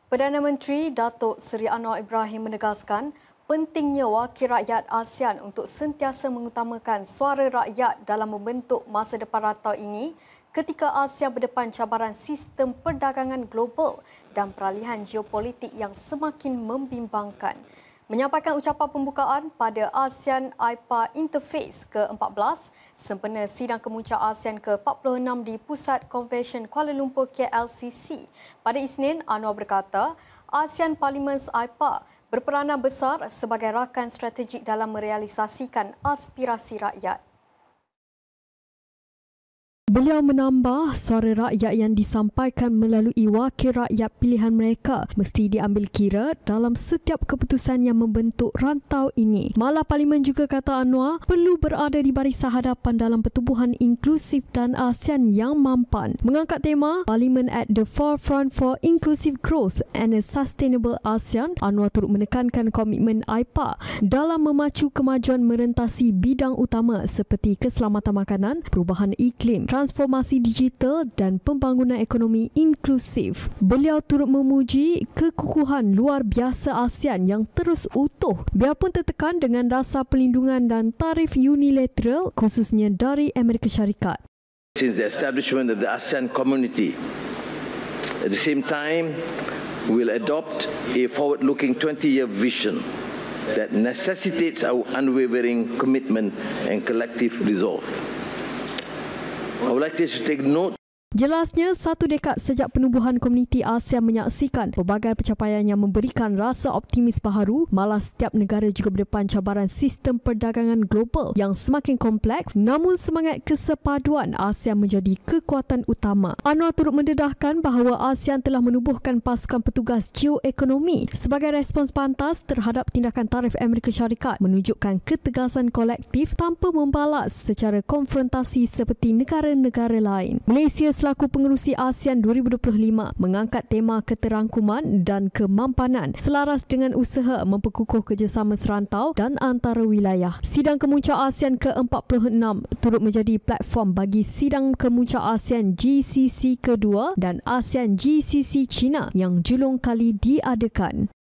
Perdana Menteri Datuk Seri Anwar Ibrahim menegaskan pentingnya wakil rakyat ASEAN untuk sentiasa mengutamakan suara rakyat dalam membentuk masa depan rantau ini ketika ASEAN berdepan cabaran sistem perdagangan global dan peralihan geopolitik yang semakin membimbangkan. Menyampaikan ucapan pembukaan pada ASEAN AIPA Interface ke-14 sempena sidang kemuncak ASEAN ke-46 di Pusat Convention Kuala Lumpur KLCC. Pada Isnin, Anwar berkata, ASEAN Parliaments AIPA berperanan besar sebagai rakan strategik dalam merealisasikan aspirasi rakyat. Beliau menambah suara rakyat yang disampaikan melalui wakil rakyat pilihan mereka mesti diambil kira dalam setiap keputusan yang membentuk rantau ini. Malah Parlimen juga, kata Anwar, perlu berada di barisan hadapan dalam pertubuhan inklusif dan ASEAN yang mampan. Mengangkat tema Parlimen at the Forefront for Inclusive Growth and a Sustainable ASEAN, Anwar turut menekankan komitmen AIPA dalam memacu kemajuan merentasi bidang utama seperti keselamatan makanan, perubahan iklim, transformasi digital dan pembangunan ekonomi inklusif. Beliau turut memuji kekukuhan luar biasa ASEAN yang terus utuh biarpun tertekan dengan dasar perlindungan dan tarif unilateral khususnya dari Amerika Syarikat. Since the establishment of the ASEAN community, at the same time, we will adopt a forward-looking 20-year vision that necessitates our unwavering commitment and collective resolve. I would like to take note. Jelasnya, 1 dekad sejak penubuhan komuniti ASEAN menyaksikan pelbagai pencapaian yang memberikan rasa optimis baharu, malah setiap negara juga berdepan cabaran sistem perdagangan global yang semakin kompleks, namun semangat kesepaduan ASEAN menjadi kekuatan utama. Anwar turut mendedahkan bahawa ASEAN telah menubuhkan pasukan petugas geoekonomi sebagai respons pantas terhadap tindakan tarif Amerika Syarikat, menunjukkan ketegasan kolektif tanpa membalas secara konfrontasi seperti negara-negara lain. Malaysia selaku pengerusi ASEAN 2025 mengangkat tema keterangkuman dan kemampanan selaras dengan usaha memperkukuh kerjasama serantau dan antara wilayah. Sidang kemuncak ASEAN ke-46 turut menjadi platform bagi sidang kemuncak ASEAN GCC kedua dan ASEAN GCC China yang julung kali diadakan.